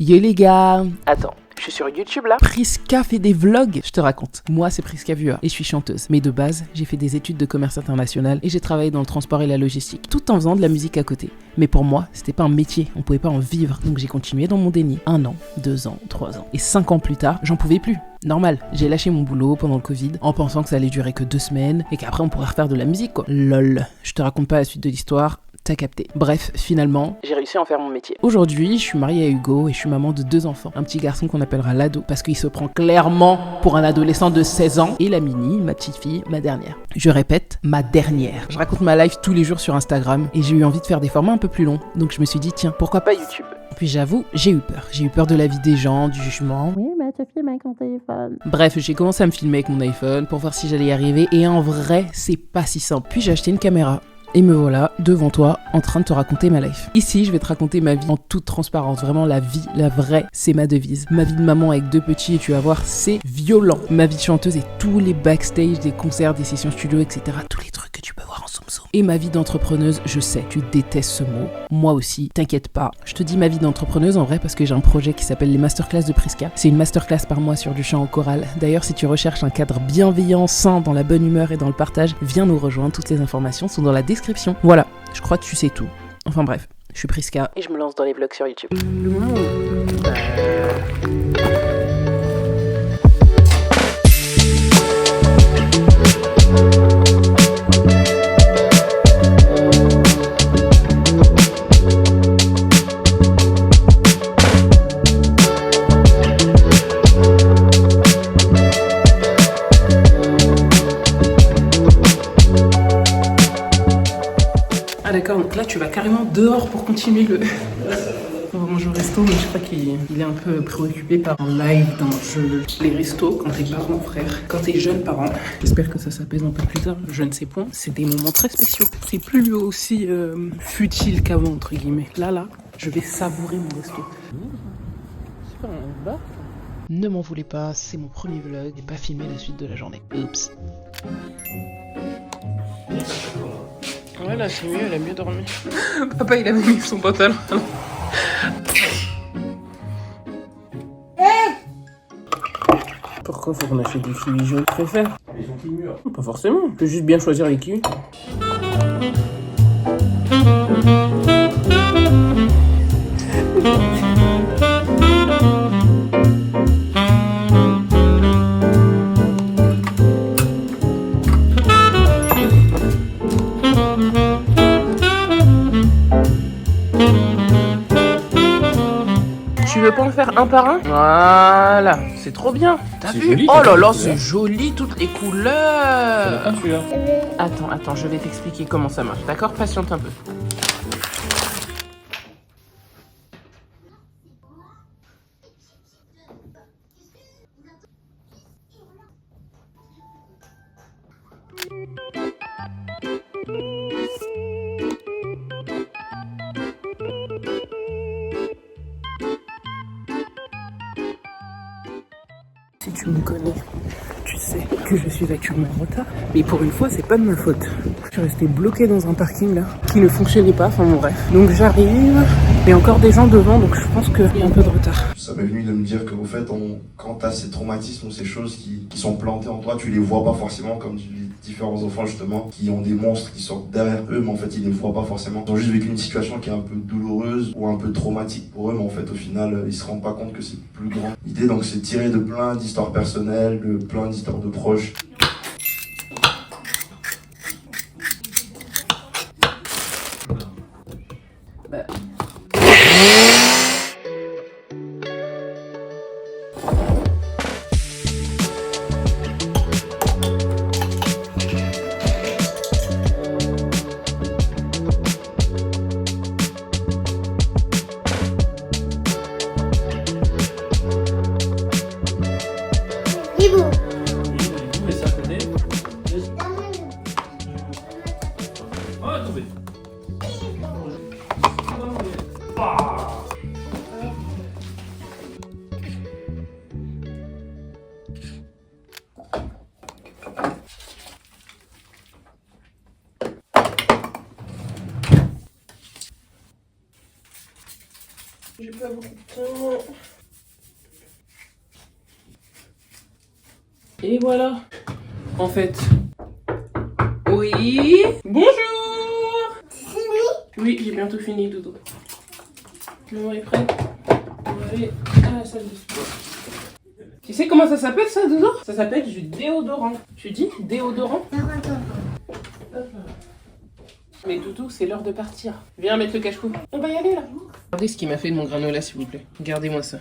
Yo les gars. Attends, je suis sur YouTube là. Prisca fait des vlogs, je te raconte. Moi c'est Prisca Viewer et je suis chanteuse. Mais de base, j'ai fait des études de commerce international et j'ai travaillé dans le transport et la logistique, tout en faisant de la musique à côté. Mais pour moi, c'était pas un métier, on pouvait pas en vivre. Donc j'ai continué dans mon déni. 1 an, 2 ans, 3 ans. Et 5 ans plus tard, j'en pouvais plus. Normal, j'ai lâché mon boulot pendant le Covid en pensant que ça allait durer que 2 semaines et qu'après on pourrait refaire de la musique quoi. Lol, je te raconte pas la suite de l'histoire. T'as capté. Bref, finalement, j'ai réussi à en faire mon métier. Aujourd'hui, je suis mariée à Hugo et je suis maman de 2 enfants. Un petit garçon qu'on appellera l'ado parce qu'il se prend clairement pour un adolescent de 16 ans. Et la Mini, ma petite fille, ma dernière. Je répète, ma dernière. Je raconte ma life tous les jours sur Instagram et j'ai eu envie de faire des formats un peu plus longs. Donc je me suis dit, tiens, pourquoi pas YouTube ? Puis j'avoue, j'ai eu peur. J'ai eu peur de la vie des gens, du jugement. Oui, mais tu filmes avec ton téléphone. Bref, j'ai commencé à me filmer avec mon iPhone pour voir si j'allais y arriver. Et en vrai, c'est pas si simple. Puis j'ai acheté une caméra. Et me voilà devant toi en train de te raconter ma life. Ici, je vais te raconter ma vie en toute transparence. Vraiment, la vie, la vraie, c'est ma devise. Ma vie de maman avec 2 petits, et tu vas voir, c'est violent. Ma vie de chanteuse et tous les backstage, des concerts, des sessions studio, etc. Tous les trucs que tu peux voir en zoom. Et ma vie d'entrepreneuse, je sais, tu détestes ce mot. Moi aussi, t'inquiète pas. Je te dis ma vie d'entrepreneuse en vrai parce que j'ai un projet qui s'appelle les Masterclass de Prisca. C'est une masterclass par mois sur du chant en chorale. D'ailleurs, si tu recherches un cadre bienveillant, sain, dans la bonne humeur et dans le partage, viens nous rejoindre. Toutes les informations sont dans la description. Voilà, je crois que tu sais tout. Enfin bref, je suis Prisca et je me lance dans les vlogs sur YouTube. Le moment où... Ah d'accord, donc là tu vas carrément dehors pour continuer le... On va manger au resto, mais je crois qu'il est un peu préoccupé par un live dans les restos quand t'es parent, frère. Quand t'es jeune parent. J'espère que ça s'apaise un peu plus tard, je ne sais point. C'est des moments très spéciaux. C'est plus aussi futile qu'avant, entre guillemets. Là, je vais savourer mon resto. Super, on va. Ne m'en voulez pas, c'est mon premier vlog. J'ai pas filmé la suite de la journée. Oups. Ouais, là c'est mieux, elle a mieux dormi. Papa il a mis son pantalon. Pourquoi faut qu'on achète des kiwis jaunes? Tu préfères? Ils sont plus mûrs. Pas forcément, on peut juste bien choisir les kiwis. Tu veux pas en faire un par un? Voilà, c'est trop bien. T'as vu? Joli, oh là là, c'est c'est joli, toutes les couleurs. celui-là. Attends, je vais t'expliquer comment ça marche, d'accord? Patiente un peu. Si tu me connais, tu sais que je suis actuellement en retard. Mais pour une fois, c'est pas de ma faute. Je suis restée bloquée dans un parking là, qui ne fonctionnait pas, enfin bon bref. Donc j'arrive, il y a encore des gens devant, donc je pense qu'il y a un peu de retard. Ça m'est venu de me dire qu'au fait, quand tu as ces traumatismes ou ces choses qui sont plantées en toi, tu les vois pas forcément comme différents enfants justement qui ont des monstres qui sortent derrière eux, mais en fait ils les voient pas forcément. Ils ont juste vécu une situation qui est un peu douloureuse ou un peu traumatique pour eux, mais en fait au final ils se rendent pas compte que c'est plus grand. L'idée donc c'est tiré de plein d'histoires personnelles, de plein d'histoires de proches. Mais ça connaît. Oh, tombé. J'ai pas beaucoup de temps. Et voilà. En fait. Oui. Bonjour. Oui, j'ai bientôt fini, Dodo. Maman est prête. On va aller à la salle de sport. Tu sais comment ça s'appelle ça, Dodo? Ça s'appelle du déodorant. Tu dis déodorant? Mais Doudou, c'est l'heure de partir. Viens mettre le cache-cou. On va y aller là. Regardez ce qu'il m'a fait de mon granola, s'il vous plaît. Regardez-moi ça.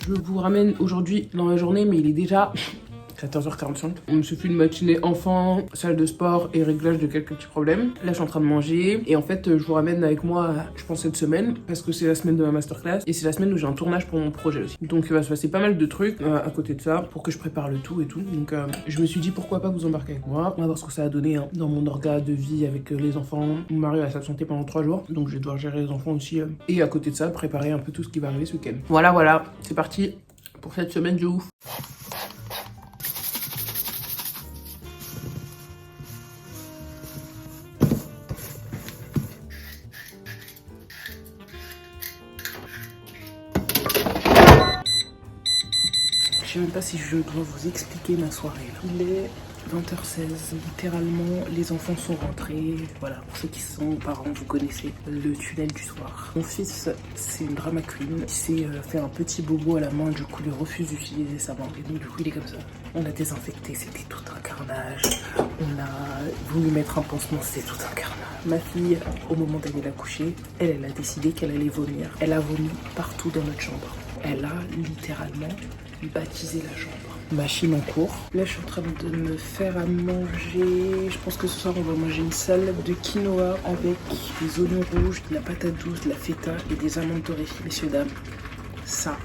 Je vous ramène aujourd'hui dans la journée, mais il est déjà 14h45. On me suffit une matinée enfant, salle de sport et réglage de quelques petits problèmes. Là, je suis en train de manger. Et en fait, je vous ramène avec moi, je pense, cette semaine, parce que c'est la semaine de ma masterclass. Et c'est la semaine où j'ai un tournage pour mon projet aussi. Donc, il va se passer pas mal de trucs à côté de ça, pour que je prépare le tout et tout. Donc, je me suis dit, pourquoi pas vous embarquer avec moi. On va voir ce que ça a donné dans mon orga de vie avec les enfants. Mon mari a s'absenter pendant 3 jours. Donc, je vais devoir gérer les enfants aussi. Et à côté de ça, préparer un peu tout ce qui va arriver ce week-end. Voilà. C'est parti pour cette semaine de ouf. Je sais même pas si je dois vous expliquer ma soirée là. Il est 20h16, littéralement les enfants sont rentrés. Voilà, pour ceux qui sont parents, vous connaissez le tunnel du soir. Mon fils, c'est une drama queen, il s'est fait un petit bobo à la main, du coup il refuse d'utiliser sa main. Et donc du coup il est comme ça. On a désinfecté, c'était tout un carnage. On a voulu mettre un pansement, c'était tout un carnage. Ma fille, au moment d'aller la coucher, elle a décidé qu'elle allait vomir. Elle a vomi partout dans notre chambre. Elle a littéralement baptiser la chambre. Machine en cours. Là, je suis en train de me faire à manger. Je pense que ce soir, on va manger une salade de quinoa avec des oignons rouges, de la patate douce, de la feta et des amandes torréfiées. Messieurs, dames, ça.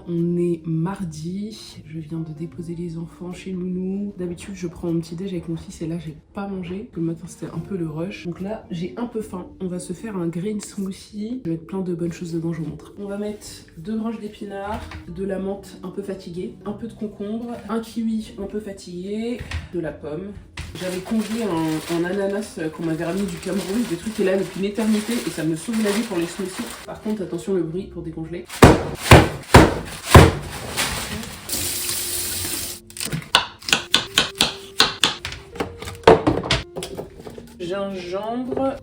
On est mardi, je viens de déposer les enfants chez Nounou. D'habitude je prends mon petit déj avec mon fils et là j'ai pas mangé. Le matin c'était un peu le rush. Donc là j'ai un peu faim. On va se faire un green smoothie. Je vais mettre plein de bonnes choses dedans, je vous montre. On va mettre 2 branches d'épinards, de la menthe un peu fatiguée, un peu de concombre, un kiwi un peu fatigué, de la pomme. J'avais congelé un ananas qu'on m'avait ramené du Cameroun, des trucs qui est là depuis une éternité et ça me sauve la vie pour les smoothies. Par contre attention le bruit pour décongeler. Gingembre.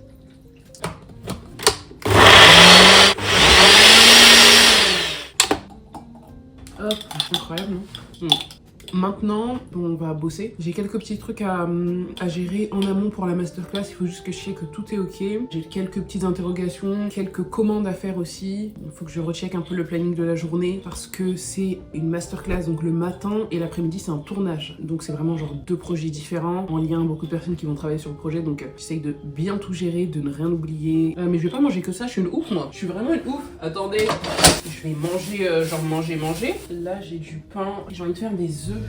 Hop, incroyable, non? Maintenant, on va bosser. J'ai quelques petits trucs à gérer en amont pour la masterclass. Il faut juste que je check que tout est ok. J'ai quelques petites interrogations, quelques commandes à faire aussi. Il faut que je recheck un peu le planning de la journée parce que c'est une masterclass, donc le matin et l'après-midi c'est un tournage. Donc c'est vraiment genre 2 projets différents en lien, beaucoup de personnes qui vont travailler sur le projet. Donc j'essaye de bien tout gérer, de ne rien oublier. Mais je vais pas manger que ça, je suis une ouf moi. Je suis vraiment une ouf. Attendez, je vais manger, genre manger. Là j'ai du pain, j'ai envie de faire des œufs.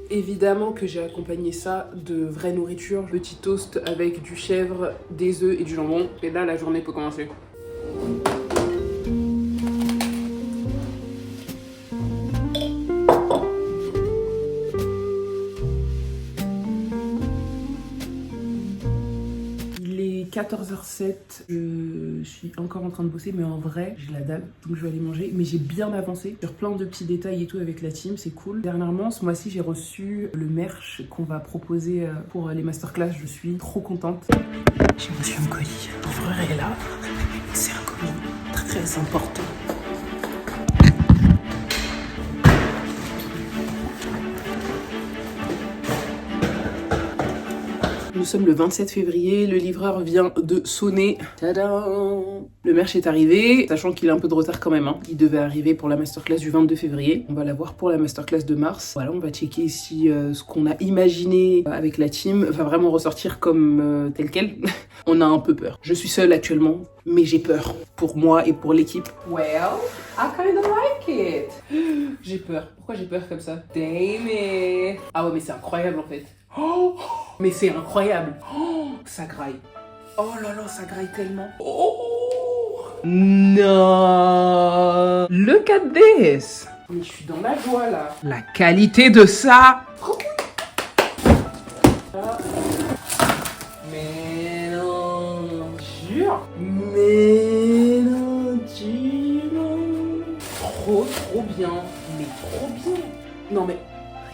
Évidemment que j'ai accompagné ça de vraie nourriture, petit toast avec du chèvre, des œufs et du jambon. Et là, la journée peut commencer. Il est 14h07, je suis encore en train de bosser, mais en vrai, j'ai la dalle, donc je vais aller manger. Mais j'ai bien avancé sur plein de petits détails et tout avec la team, c'est cool. Dernièrement, ce mois-ci, j'ai reçu le merch qu'on va proposer pour les masterclass, je suis trop contente. J'ai reçu un colis, l'ouvreur est là, c'est un colis très important. Nous sommes le 27 février, le livreur vient de sonner. Tadam! Le merch est arrivé, sachant qu'il a un peu de retard quand même. Il devait arriver pour la masterclass du 22 février. On va l'avoir pour la masterclass de mars. Voilà, on va checker si ce qu'on a imaginé avec la team va vraiment ressortir comme tel quel. On a un peu peur. Je suis seule actuellement, mais j'ai peur pour moi et pour l'équipe. Well, I kinda like it. J'ai peur. Pourquoi j'ai peur comme ça? Damn it. Ah ouais, mais c'est incroyable en fait. Oh, mais c'est incroyable. Oh, ça graille. Oh là là, ça graille tellement. Oh non. Look at this. Mais je suis dans la joie là. La qualité de ça. Mais non, jure. Mais non, trop bien. Mais trop bien. Non mais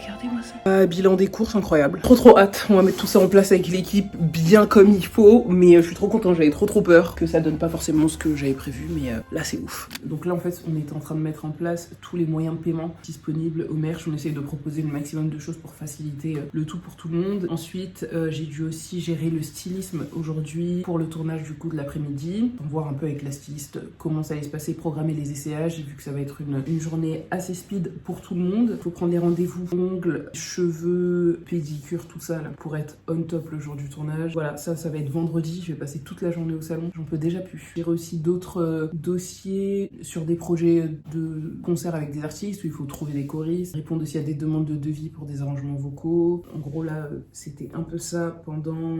regardez-moi ça. Bilan des courses incroyable. Trop hâte. On va mettre tout ça en place avec l'équipe bien comme il faut. Mais je suis trop content. J'avais trop peur que ça donne pas forcément ce que j'avais prévu. Mais là c'est ouf. Donc là en fait on est en train de mettre en place tous les moyens de paiement disponibles au merch. On essaye de proposer le maximum de choses pour faciliter le tout pour tout le monde. Ensuite j'ai dû aussi gérer le stylisme aujourd'hui pour le tournage du coup de l'après-midi. On va voir un peu avec la styliste comment ça allait se passer, programmer les essayages. J'ai vu que ça va être une journée assez speed pour tout le monde. Il faut prendre les rendez-vous, ongles, cheveux, pédicure, tout ça là, pour être on top le jour du tournage. Voilà, ça va être vendredi. Je vais passer toute la journée au salon. J'en peux déjà plus. J'ai aussi d'autres dossiers sur des projets de concerts avec des artistes où il faut trouver des choristes, répondre aussi à des demandes de devis pour des arrangements vocaux. En gros là, c'était un peu ça pendant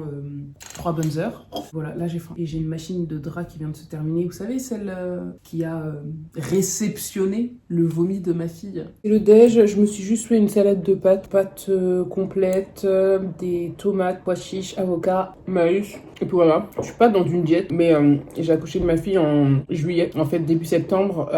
3 bonnes heures. Voilà, là j'ai faim. Et j'ai une machine de drap qui vient de se terminer. Vous savez, celle qui a réceptionné le vomi de ma fille. Et le déj, je me suis juste fait une salade de pâtes complète, des tomates, pois chiches, avocats, maïs. Et puis voilà, je suis pas dans une diète, mais j'ai accouché de ma fille en juillet. En fait, début septembre,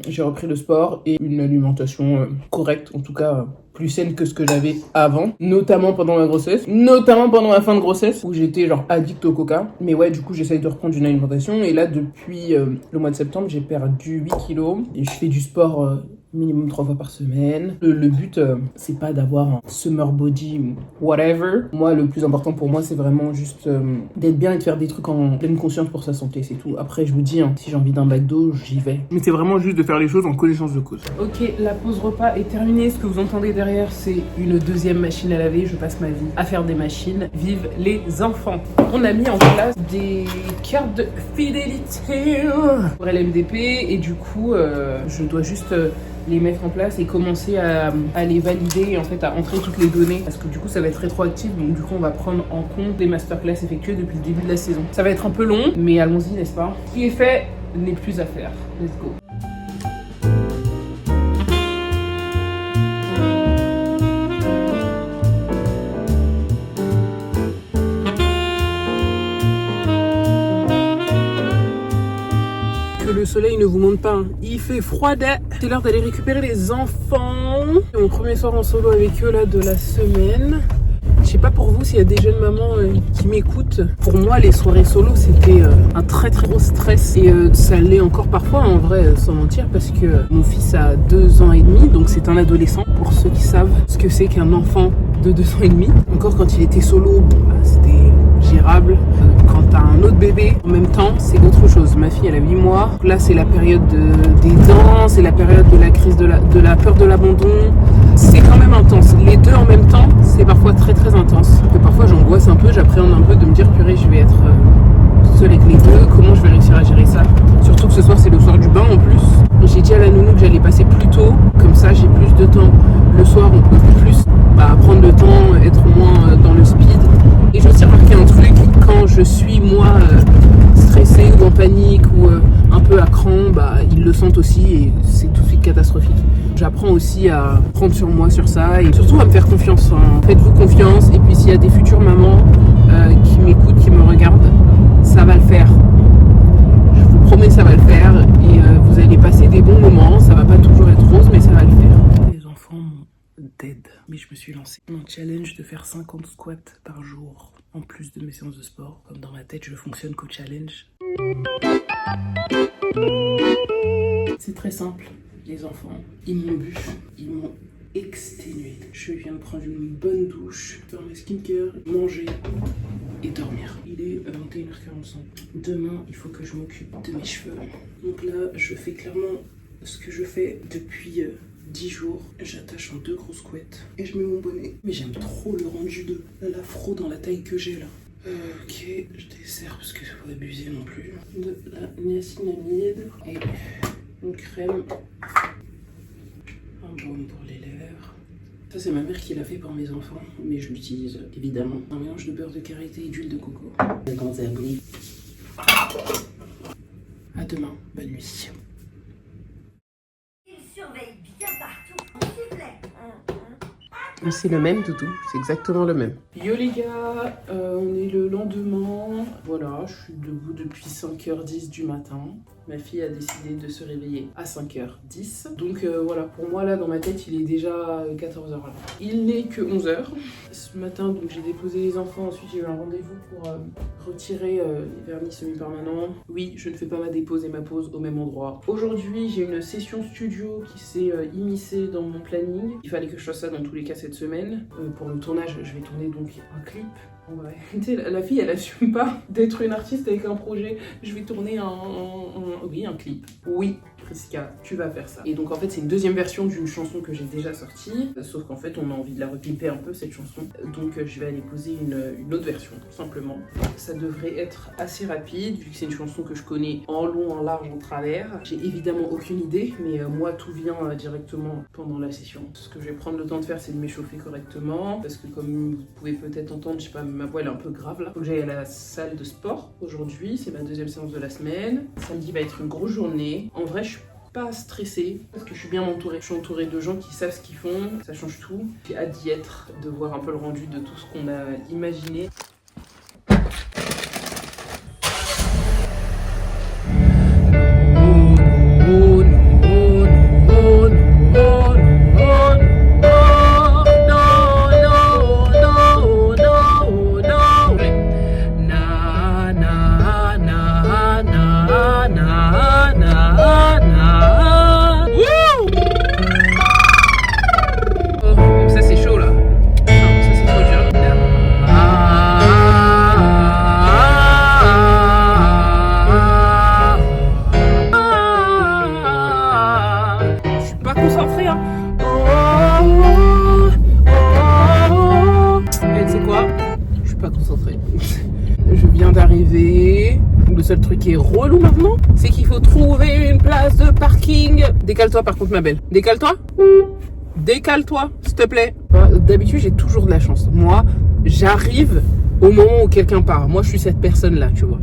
j'ai repris le sport et une alimentation correcte, en tout cas plus saine que ce que j'avais avant, notamment pendant ma grossesse, notamment pendant ma fin de grossesse, où j'étais genre addict au coca. Mais ouais, du coup, j'essaye de reprendre une alimentation. Et là, depuis le mois de septembre, j'ai perdu 8 kilos et je fais du sport minimum 3 fois par semaine. Le but, c'est pas d'avoir un summer body ou whatever. Moi, le plus important pour moi, c'est vraiment juste d'être bien et de faire des trucs en pleine conscience pour sa santé, c'est tout. Après, je vous dis, si j'ai envie d'un McDo, j'y vais. Mais c'est vraiment juste de faire les choses en connaissance de cause. Ok, la pause repas est terminée. Ce que vous entendez derrière, c'est une deuxième machine à laver. Je passe ma vie à faire des machines. Vive les enfants. On a mis en place des cartes de fidélité pour LMDP et du coup, je dois juste les mettre en place et commencer à les valider et en fait à entrer toutes les données parce que du coup ça va être rétroactif, donc du coup on va prendre en compte les masterclass effectuées depuis le début de la saison. Ça va être un peu long mais allons-y, n'est-ce pas? Ce qui est fait n'est plus à faire. Let's go. Le soleil ne vous monte pas, il fait froid. C'est l'heure d'aller récupérer les enfants. C'est mon premier soir en solo avec eux là de la semaine. Je sais pas pour vous s'il y a des jeunes mamans qui m'écoutent. Pour moi, les soirées solo, c'était un très gros stress. Et ça l'est encore parfois, en vrai, sans mentir, parce que mon fils a 2 ans et demi, donc c'est un adolescent, pour ceux qui savent ce que c'est qu'un enfant de 2 ans et demi. Encore quand il était solo, c'était gérable. Quand t'as un autre bébé, en même temps, c'est autre chose. Ma fille, elle a 8 mois. Donc là, c'est la période des dents, c'est la période de la crise de la peur de l'abandon. C'est quand même intense. Les deux en même temps, c'est parfois très intense. Et parfois, j'angoisse un peu, j'appréhende un peu de me dire, purée, je vais être seule avec les deux. Comment je vais réussir à gérer ça? Surtout que ce soir, c'est le soir du bain en plus. J'ai dit à la nounou que j'allais passer plus tôt. Comme ça, j'ai plus de temps. Le soir, on peut plus prendre le temps, être moins dans le speed. Et j'ai aussi remarqué un truc, quand je suis moi stressée ou en panique ou un peu à cran, ils le sentent aussi et c'est tout de suite catastrophique. J'apprends aussi à prendre sur moi sur ça et surtout à me faire confiance. Faites-vous confiance et puis s'il y a des futures mamans qui m'écoutent, qui me regardent, ça va le faire. Je vous promets, ça va le faire et vous allez passer des bons moments. Ça va pas toujours être rose, mais ça va le faire. Les enfants m'ont dead, mais je me suis lancée. Mon challenge de faire 50 squats par jour en plus de mes séances de sport. Comme dans ma tête, je fonctionne qu'au challenge. C'est très simple. Les enfants, ils m'ont bu, ils m'ont exténuée. Je viens de prendre une bonne douche, faire ma skincare, manger et dormir. Il est 21h45. Demain, il faut que je m'occupe de mes cheveux. Donc là, je fais clairement ce que je fais depuis 10 jours. J'attache en 2 grosses couettes et je mets mon bonnet. Mais j'aime trop le rendu de l'afro dans la taille que j'ai là. Ok, je desserre parce que faut abuser non plus. De la niacinamide et une crème. Un baume pour les lèvres. Ça c'est ma mère qui l'a fait pour mes enfants, mais je l'utilise évidemment. Un mélange de beurre de karité et d'huile de coco. Quand ça brille. À demain, bonne nuit. Il surveille bien partout, s'il vous plaît. C'est le même, Doudou, c'est exactement le même. Yo les gars, on est le lendemain. Voilà, je suis debout depuis 5h10 du matin. Ma fille a décidé de se réveiller à 5h10. Donc voilà, pour moi là dans ma tête il est déjà 14h. Il n'est que 11h. Ce matin donc j'ai déposé les enfants, ensuite j'ai eu un rendez-vous pour retirer les vernis semi-permanents. Oui, je ne fais pas ma dépose et ma pause au même endroit. Aujourd'hui j'ai une session studio qui s'est immiscée dans mon planning. Il fallait que je fasse ça dans tous les cas cette semaine. Pour le tournage je vais tourner donc un clip. Ouais. Tu sais, la fille, elle assume pas d'être une artiste avec un projet. Je vais tourner un clip. Oui, Priska, tu vas faire ça. Et donc en fait, c'est une deuxième version d'une chanson que j'ai déjà sortie. Sauf qu'en fait, on a envie de la repimper un peu, cette chanson. Donc je vais aller poser une autre version, tout simplement. Ça devrait être assez rapide, vu que c'est une chanson que je connais en long, en large, en travers. J'ai évidemment aucune idée, mais moi, tout vient directement pendant la session. Ce que je vais prendre le temps de faire, c'est de m'échauffer correctement. Parce que comme vous pouvez peut-être entendre, je sais pas, ma voix elle est un peu grave là. Faut que j'aille à la salle de sport aujourd'hui, c'est ma deuxième séance de la semaine. Samedi va être une grosse journée. En vrai, je suis pas stressée parce que je suis bien entourée. Je suis entourée de gens qui savent ce qu'ils font, ça change tout. J'ai hâte d'y être, de voir un peu le rendu de tout ce qu'on a imaginé. Je viens d'arriver. Le seul truc qui est relou maintenant, c'est qu'il faut trouver une place de parking. Décale-toi par contre ma belle. Décale-toi. Décale-toi, s'il te plaît. D'habitude, j'ai toujours de la chance. Moi, j'arrive au moment où quelqu'un part. Moi, je suis cette personne-là, tu vois.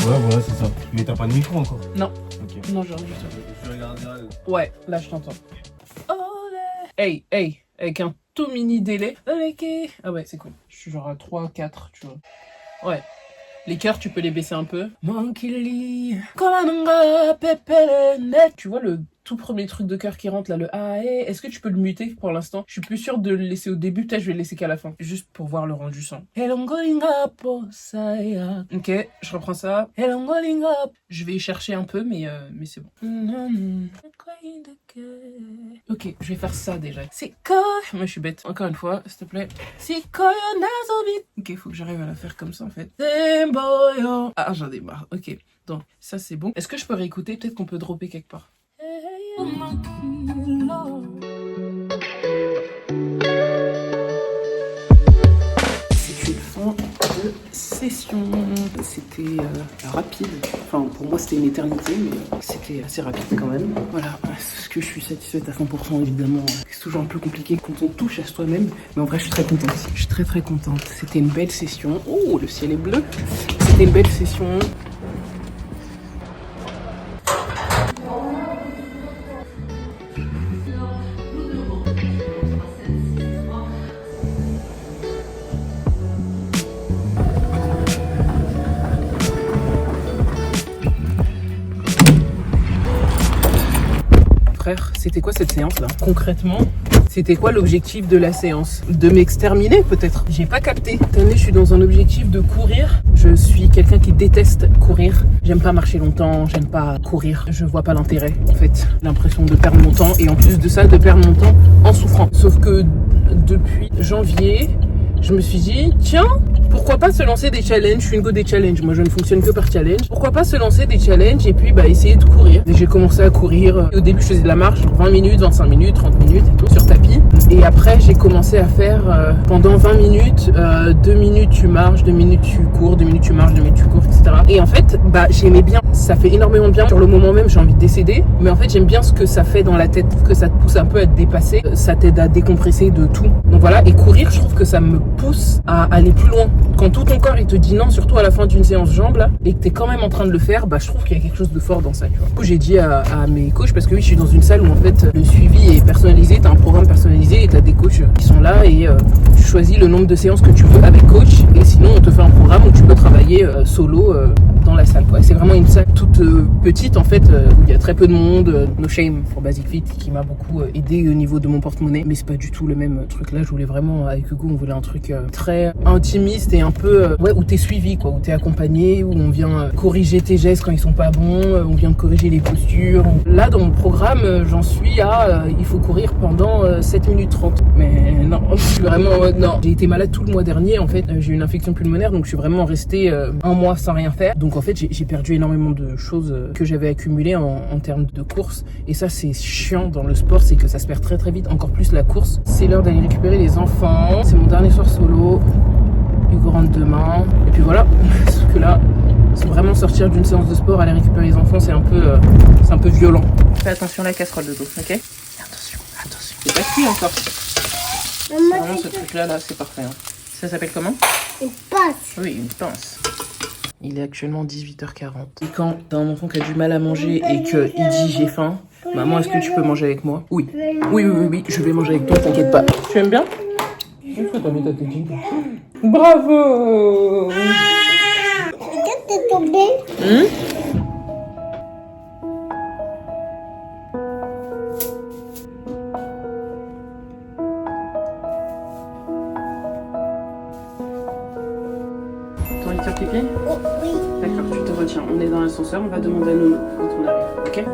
Ouais, voilà, c'est ça. Mais t'as pas de micro encore? Non. Ok. Non, j'ai rien du tout. Je regarderai. Ouais, là, je t'entends. Hey, avec un tout mini délai. Ah ouais, c'est cool. Je suis genre à 3, 4, tu vois. Ouais. Les cœurs, tu peux les baisser un peu. Tu vois le tout premier truc de cœur qui rentre là, le A. Est-ce que tu peux le muter pour l'instant? Je suis plus sûre de le laisser au début, peut-être je vais le laisser qu'à la fin. Juste pour voir le rendu son. Ok, je reprends ça. Je vais y chercher un peu, mais c'est bon. Ok, je vais faire ça déjà. C'est quoi? Moi je suis bête. Encore une fois, s'il te plaît. Ok, faut que j'arrive à la faire comme ça en fait. Ah, j'en ai marre. Ok, donc ça c'est bon. Est-ce que je peux réécouter? Peut-être qu'on peut dropper quelque part. C'est une fin de session. C'était rapide. Enfin, pour moi, c'était une éternité, mais c'était assez rapide quand même. Voilà. Est-ce que je suis satisfaite à 100%? Évidemment, c'est toujours un peu compliqué quand on touche à soi-même. Mais en vrai, je suis très contente. Je suis très contente. C'était une belle session. Oh, le ciel est bleu. C'était une belle session. C'était quoi cette séance là? Concrètement, C'était quoi l'objectif de la séance? De m'exterminer peut-être? J'ai pas capté. Cette année, je suis dans un objectif de courir. Je suis quelqu'un qui déteste courir. J'aime pas marcher longtemps, j'aime pas courir. Je vois pas l'intérêt en fait. J'ai l'impression de perdre mon temps et en plus de ça, de perdre mon temps en souffrant. Sauf que depuis janvier, je me suis dit, tiens, pourquoi pas se lancer des challenges? Je suis une go des challenges, moi je ne fonctionne que par challenge. Pourquoi pas se lancer des challenges et puis essayer de courir. Et j'ai commencé à courir. Au début je faisais de la marche, 20 minutes, 25 minutes, 30 minutes et tout, sur tapis. Et après j'ai commencé à faire pendant 20 minutes, 2 minutes tu marches, 2 minutes tu cours, 2 minutes tu marches, 2 minutes tu cours, etc. Et en fait, j'aimais bien. Ça fait énormément bien. Sur le moment même, j'ai envie de décéder. Mais en fait, j'aime bien ce que ça fait dans la tête. Je trouve que ça te pousse un peu à te dépasser. Ça t'aide à décompresser de tout. Donc voilà. Et courir, je trouve que ça me pousse à aller plus loin. Quand tout ton corps, il te dit non, surtout à la fin d'une séance jambes, là, et que t'es quand même en train de le faire, je trouve qu'il y a quelque chose de fort dans ça, tu vois. Du coup, j'ai dit à mes coachs, parce que oui, je suis dans une salle où en fait, le suivi est personnalisé. T'as un programme personnalisé et t'as des coachs qui sont là et tu choisis le nombre de séances que tu veux avec coach. Et sinon, on te fait un programme où tu peux travailler solo dans la salle, quoi. C'est vraiment une salle toute petite en fait, où il y a très peu de monde. No Shame for Basic Fit qui m'a beaucoup aidé au niveau de mon porte-monnaie, mais c'est pas du tout le même truc là. Je voulais vraiment, avec Hugo, on voulait un truc très intimiste et un peu où t'es suivi, quoi, où t'es accompagné, où on vient corriger tes gestes quand ils sont pas bons, on vient corriger les postures. Là dans mon programme, j'en suis à il faut courir pendant 7 minutes 30. Mais non, je suis vraiment non. J'ai été malade tout le mois dernier en fait, j'ai eu une infection pulmonaire, donc je suis vraiment restée un mois sans rien faire. Donc en fait j'ai perdu énormément de choses que j'avais accumulées en termes de course. Et ça c'est chiant dans le sport, c'est que ça se perd très très vite, encore plus la course. C'est l'heure d'aller récupérer les enfants. C'est mon dernier soir solo. Hugo rentre demain. Et puis voilà. Sauf que là, c'est vraiment sortir d'une séance de sport, aller récupérer les enfants, c'est un peu violent. Fais attention à la casserole de dos, ok? Attention. C'est pas cuit encore. C'est vraiment ce truc là, c'est parfait. Hein. Ça s'appelle comment? Une pince. Oui, une pince. Il est actuellement 18h40. Et quand t'as un enfant qui a du mal à manger et qu'il dit j'ai faim, maman, est-ce que tu peux manger avec moi? Oui, je vais manger avec toi, t'inquiète pas. Tu aimes bien? Bravo! Regarde, t'es tombé. T'as envie de faire pipi? Oui. D'accord, tu te retiens. On est dans l'ascenseur, on va demander à Nono quand on arrive, ok?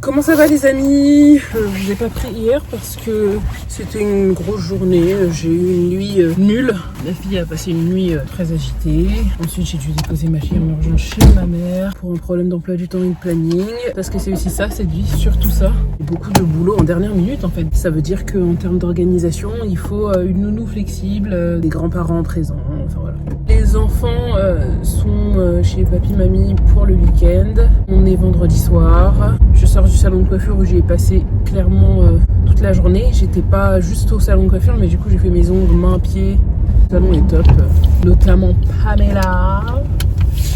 Comment ça va les amis? Je l'ai pas pris hier parce que c'était une grosse journée. J'ai eu une nuit nulle. La fille a passé une nuit très agitée. Ensuite j'ai dû déposer ma fille en urgence chez ma mère pour un problème d'emploi du temps et de planning. Parce que c'est aussi ça, cette vie, surtout ça. Beaucoup de boulot en dernière minute en fait. Ça veut dire qu'en termes d'organisation, il faut une nounou flexible, des grands-parents présents, enfin voilà. Les enfants sont chez papy mamie pour le week-end. On est vendredi soir. Je sors du salon de coiffure où j'ai passé clairement toute la journée. J'étais pas juste au salon de coiffure, mais du coup j'ai fait mes ongles, mains, pieds. Le salon est top, notamment Pamela.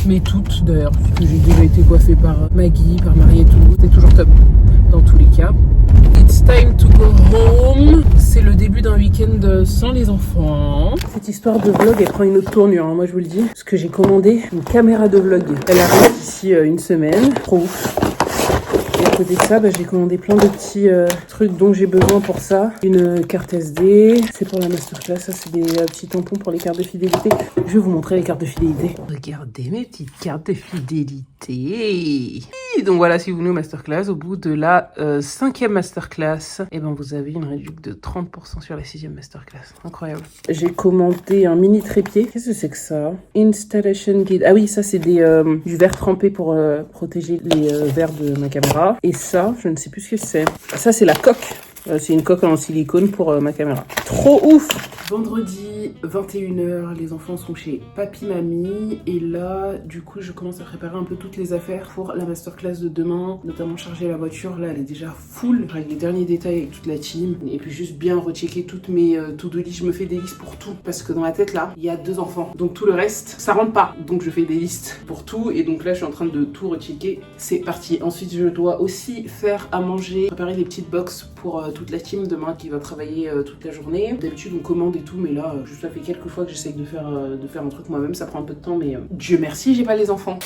Mais toutes d'ailleurs, puisque j'ai déjà été coiffée par Maggie, par Marie et tout. C'est toujours top dans tous les cas. It's time to go home. C'est le début d'un week-end sans les enfants. Cette histoire de vlog, elle prend une autre tournure, hein, moi je vous le dis. Parce que j'ai commandé une caméra de vlog. Elle arrive d'ici une semaine. Trop ouf. Et à côté de ça, j'ai commandé plein de petits trucs dont j'ai besoin pour ça. Une carte SD, c'est pour la masterclass. Ça, c'est des petits tampons pour les cartes de fidélité. Je vais vous montrer les cartes de fidélité. Regardez mes petites cartes de fidélité. Et donc voilà, si vous venez au masterclass, au bout de la 5e masterclass, et vous avez une réduction de 30% sur la 6e masterclass. Incroyable. J'ai commandé un mini trépied. Qu'est-ce que c'est que ça? Installation guide. Ah oui, ça c'est du verre trempé pour protéger les verres de ma caméra. Et ça, je ne sais plus ce que c'est. Ça, c'est la coque. C'est une coque en silicone pour ma caméra. Trop ouf! Vendredi, 21h, les enfants sont chez papy mamie. Et là, du coup, je commence à préparer un peu toutes les affaires pour la masterclass de demain. Notamment charger la voiture. Là, elle est déjà full. Avec les derniers détails avec toute la team. Et puis juste bien rechecker toutes mes to-do list. Je me fais des listes pour tout. Parce que dans ma tête, là, il y a 2 enfants. Donc tout le reste, ça rentre pas. Donc je fais des listes pour tout. Et donc là, je suis en train de tout rechecker. C'est parti. Ensuite, je dois aussi faire à manger. Préparer des petites box pour toute la team demain qui va travailler toute la journée. D'habitude on commande et tout, mais là ça fait quelques fois que j'essaye de faire un truc moi-même, ça prend un peu de temps, mais Dieu merci j'ai pas les enfants.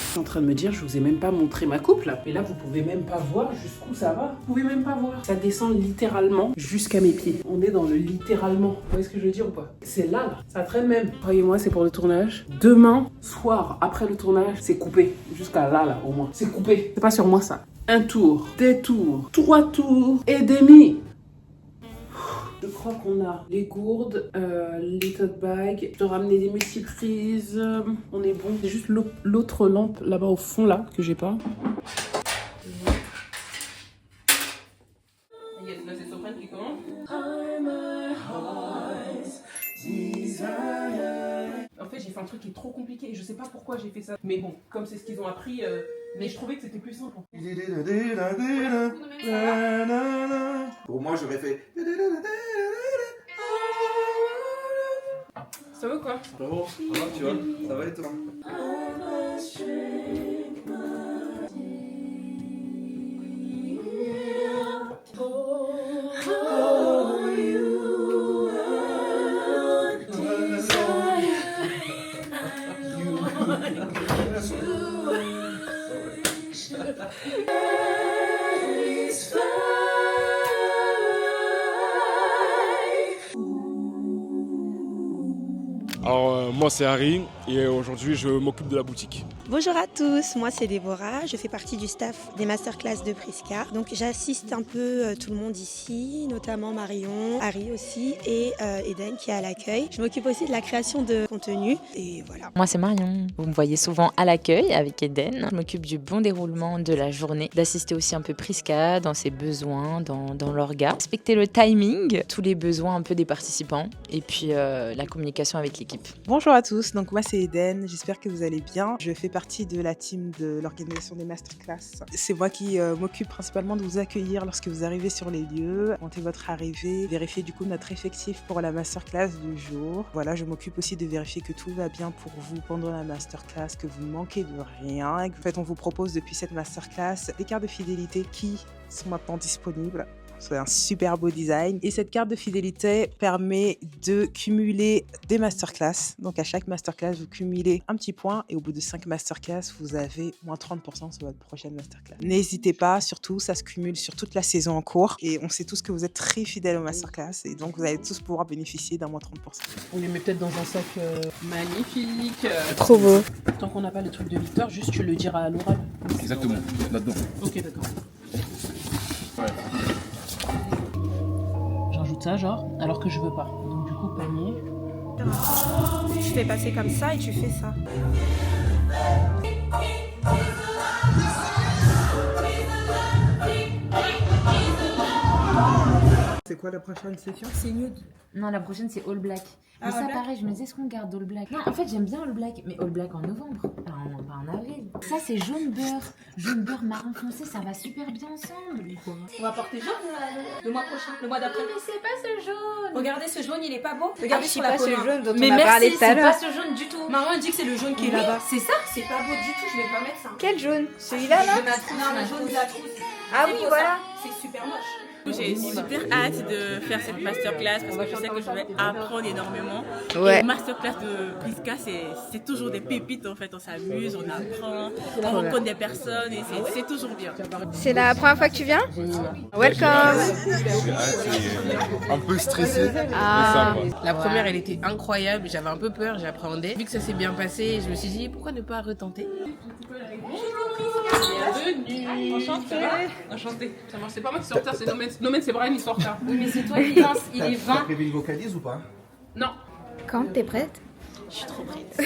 Je suis en train de me dire, je vous ai même pas montré ma coupe là. Et là, vous pouvez même pas voir jusqu'où ça va. Vous pouvez même pas voir. Ça descend littéralement jusqu'à mes pieds. On est dans le littéralement. Vous voyez ce que je veux dire ou pas? C'est là. Ça traîne même. Croyez-moi, c'est pour le tournage. Demain soir, après le tournage, c'est coupé. Jusqu'à là, au moins. C'est coupé. C'est pas sur moi ça. Un tour, des tours, 3 tours et demi. Je crois qu'on a les gourdes, les tote bags, je dois ramener des multiprises, on est bon. C'est juste l'autre lampe là-bas au fond là que j'ai pas. Yes, là c'est Soprane qui commence. En fait j'ai fait un truc qui est trop compliqué et je sais pas pourquoi j'ai fait ça. Mais bon, comme c'est ce qu'ils ont appris, mais je trouvais que c'était plus simple. Pour moi, j'aurais fait. Ça va quoi? Bravo, ça va, tu vois? Ça va et toi? Alors moi c'est Harry et aujourd'hui je m'occupe de la boutique. Bonjour à tous, moi c'est Déborah, je fais partie du staff des masterclass de Prisca. Donc j'assiste un peu tout le monde ici, notamment Marion, Harry aussi et Eden qui est à l'accueil. Je m'occupe aussi de la création de contenu et voilà. Moi c'est Marion, vous me voyez souvent à l'accueil avec Eden. Je m'occupe du bon déroulement de la journée, d'assister aussi un peu Prisca dans ses besoins, dans l'orga. Respecter le timing, tous les besoins un peu des participants et puis la communication avec l'équipe. Bonjour à tous, donc moi c'est Eden, j'espère que vous allez bien. Je fais partie de la team de l'organisation des masterclass. C'est moi qui m'occupe principalement de vous accueillir lorsque vous arrivez sur les lieux, compter votre arrivée, vérifier du coup notre effectif pour la masterclass du jour. Voilà, je m'occupe aussi de vérifier que tout va bien pour vous pendant la masterclass, que vous ne manquez de rien. Et en fait, on vous propose depuis cette masterclass des cartes de fidélité qui sont maintenant disponibles. C'est un super beau design. Et cette carte de fidélité permet de cumuler des masterclass. Donc à chaque masterclass, vous cumulez un petit point et au bout de 5 masterclass, vous avez moins 30% sur votre prochaine masterclass. N'hésitez pas, surtout, ça se cumule sur toute la saison en cours. Et on sait tous que vous êtes très fidèles aux masterclass et donc vous allez tous pouvoir bénéficier d'un moins 30%. On les met peut-être dans un sac magnifique. Trop beau. Tant qu'on n'a pas le truc de Victor, juste tu le diras à l'oral. Exactement, là-dedans. Ok, d'accord. Ouais. J'ajoute ça, genre, alors que je veux pas. Donc du coup, panier. Tu fais passer comme ça et tu fais ça. C'est quoi la prochaine session? C'est nude. Non, la prochaine c'est All Black. Mais ça pareil, je me disais, est-ce qu'on garde All Black? Non, en fait j'aime bien All Black, mais All Black en novembre, pas en avril. Ça c'est jaune beurre marron foncé, ça va super bien ensemble. On va porter jaune le mois prochain, le mois d'après. Mais c'est pas ce jaune. Regardez ce jaune, il est pas beau. Regardez sur la pas peau. ce jaune dont Mais on a parlé merci, tout à c'est l'heure. pas ce jaune du tout. Maman dit que c'est le jaune qui est là-bas. C'est ça, c'est pas beau du tout, je vais pas mettre ça. Quel jaune? Celui-là là? Non, le jaune de la trousse. Ah oui, voilà. C'est super moche. J'ai super hâte de faire cette masterclass parce que je sais que je vais apprendre énormément. Ouais. Et masterclass de Prisca, c'est toujours des pépites en fait. On s'amuse, on apprend, on rencontre des personnes et c'est toujours bien. C'est la première fois que tu viens? Welcome. Un peu stressé. Ah, la première elle était incroyable, j'avais un peu peur, j'appréhendais. Vu que ça s'est bien passé, je me suis dit pourquoi ne pas retenter. Bienvenue. Enchantée. Ça marche, c'est pas moi qui sors tard, c'est Nomen, c'est Brian, il sort tard. Oui, mais c'est toi qui danse, il est 20. T'as prévu une vocalise ou pas? Non. Quand t'es prête? Je suis trop prête.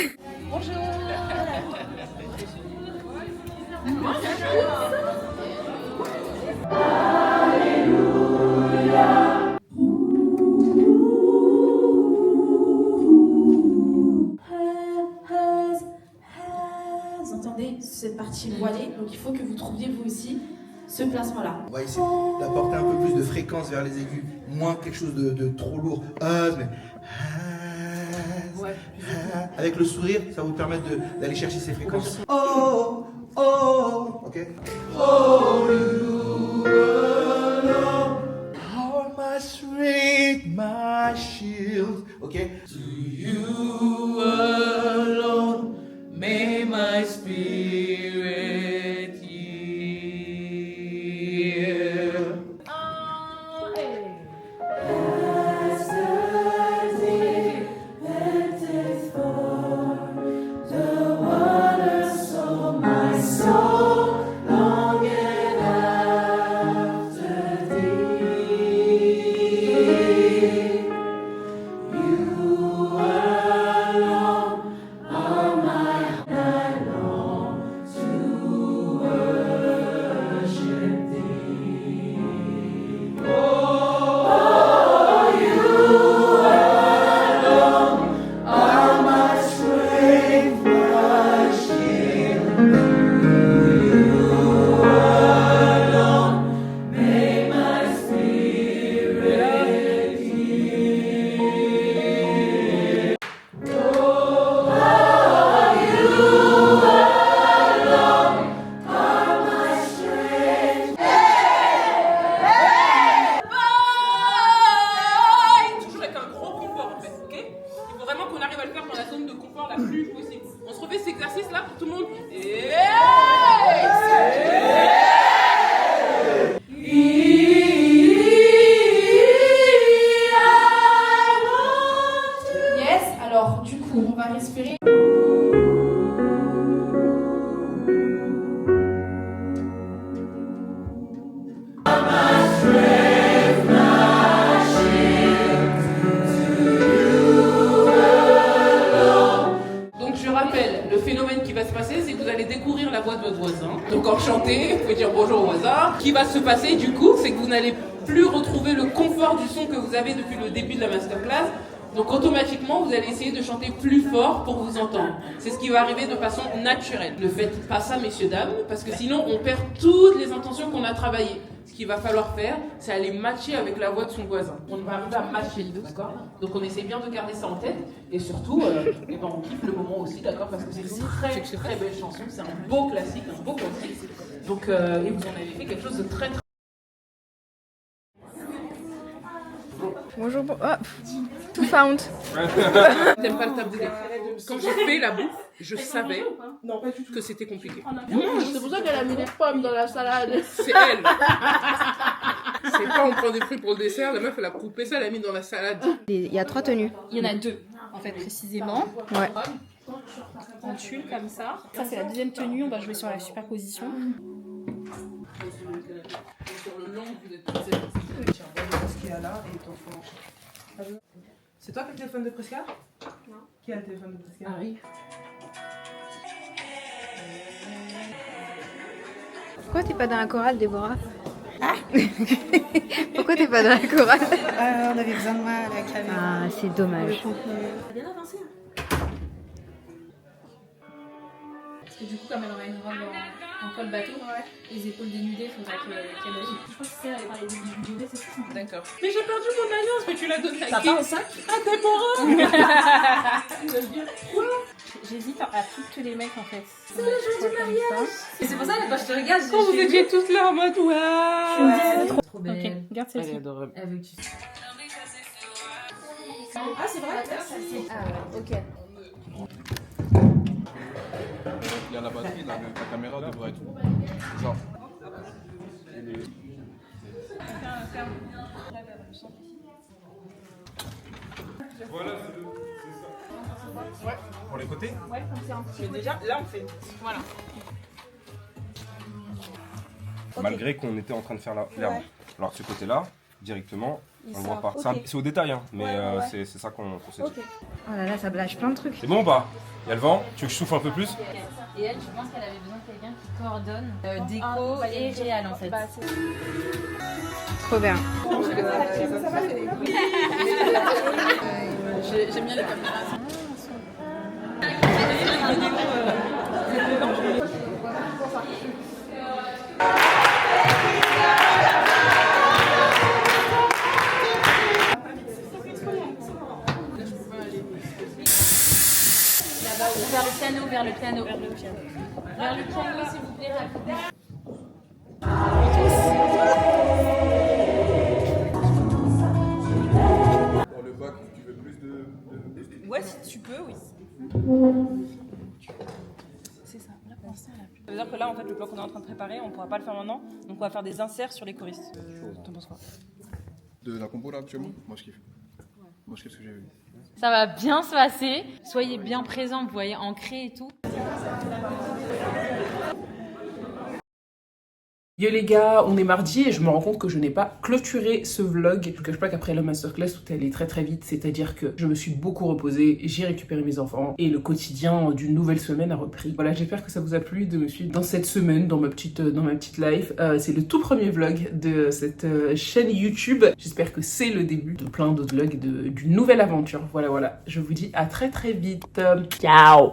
Bonjour. Vous entendez cette partie voilée, donc il faut que vous trouviez vous aussi ce placement-là. On va essayer d'apporter un peu plus de fréquence vers les aigus, moins quelque chose de trop lourd. Mais... Ouais. Avec le sourire, ça va vous permettre d'aller chercher ces fréquences. Oh, oh, ok. Oh, you de confort la plus possible. On se refait cet exercice là pour tout le monde. Yes, alors du coup, on va respirer. C'est que vous allez découvrir la voix de votre voisin. Donc quand chantez, vous pouvez dire bonjour au voisin. Ce qui va se passer du coup, c'est que vous n'allez plus retrouver le confort du son que vous avez depuis le début de la masterclass. Donc automatiquement, vous allez essayer de chanter plus fort pour vous entendre. C'est ce qui va arriver de façon naturelle. Ne faites pas ça, messieurs, dames, parce que sinon on perd toutes les intentions qu'on a travaillées. Ce qu'il va falloir faire, c'est aller matcher avec la voix de son voisin. On va arriver à matcher les deux, d'accord? Donc on essaie bien de garder ça en tête. Et surtout, on kiffe le moment aussi, d'accord? Parce que c'est une très très belle chanson. C'est un beau classique, Donc et vous en avez fait quelque chose de très très... Bonjour, tout found. T'aimes pas le taboulé? Quand j'ai fait la bouffe, je savais que c'était compliqué. C'est pour ça qu'elle a mis des pommes dans la salade. C'est elle. C'est pas on prend des fruits pour le dessert, la meuf elle a coupé ça, elle a mis dans la salade. Il y a 3 tenues. Il y en a 2, en fait, précisément. Ouais. En tulle, comme ça. Ça, c'est la deuxième tenue, on va jouer sur la superposition. Sur le long, vous êtes C'est toi qui as le téléphone de Prisca? Non. Qui a le téléphone de Prisca? Harry. Pourquoi t'es pas dans la chorale, Déborah? Pourquoi t'es pas dans la chorale? On avait besoin de moi à la caméra. Ah, c'est dommage. T'as bien avancé. Parce que du coup, comme elle aura une robe en col bateau, les épaules dénudées, il faudra qu'elle agisse. Je pense que c'est elle parlait des dénudés, c'est ça. D'accord. Mais j'ai perdu mon alliance, mais tu l'as donné à qui? T'as pas un sac? Ah, Déborah. Quoi? J'hésite à toutes les mecs en fait. C'est le jour du mariage. Et c'est pour ça que quand je te regarde, quand vous étiez toutes là en mode waouh. Trop belle. Ok, regarde celle-ci. Elle est adorable. Elle veut que tu... Ah, c'est vrai? Ah, ok. Il y a la batterie, la caméra devrait être genre. Voilà, c'est ça. Ouais, pour les côtés? Ouais, comme ça. Mais déjà, là on fait. Voilà. Malgré qu'on était en train de faire l'herbe. Alors ce côté-là, directement, on le voit pas. C'est au détail, hein, mais c'est ça qu'on s'est dit. Oh là là, ça blâche plein de trucs. C'est bon ou pas? Il y a le vent? Tu veux que je souffle un peu plus? Et elle, je pense qu'elle avait besoin de quelqu'un qui coordonne déco et réal en fait. Trop bien. J'aime bien les caméras. Vers le piano, vers le piano. Vers le piano, s'il vous plaît, rapidement. Dans le bac, tu veux plus de... Ouais, si tu peux, oui. C'est ça. Là, pour l'instant, ça veut dire que là, en fait, le plan qu'on est en train de préparer, on ne pourra pas le faire maintenant. Donc, on va faire des inserts sur les choristes. T'en penses quoi? De la compo là actuellement? Moi je kiffe. Moi je kiffe ce que j'ai vu. Ça va bien se passer. Soyez bien présents, vous voyez, ancrés et tout. Yo les gars, on est mardi et je me rends compte que je n'ai pas clôturé ce vlog. Je ne cache pas qu'après la masterclass, tout est allé très très vite. C'est-à-dire que je me suis beaucoup reposée, j'ai récupéré mes enfants et le quotidien d'une nouvelle semaine a repris. Voilà, j'espère que ça vous a plu de me suivre dans cette semaine, dans ma petite life. C'est le tout premier vlog de cette chaîne YouTube. J'espère que c'est le début de plein d'autres vlogs, d'une nouvelle aventure. Voilà, je vous dis à très très vite. Ciao.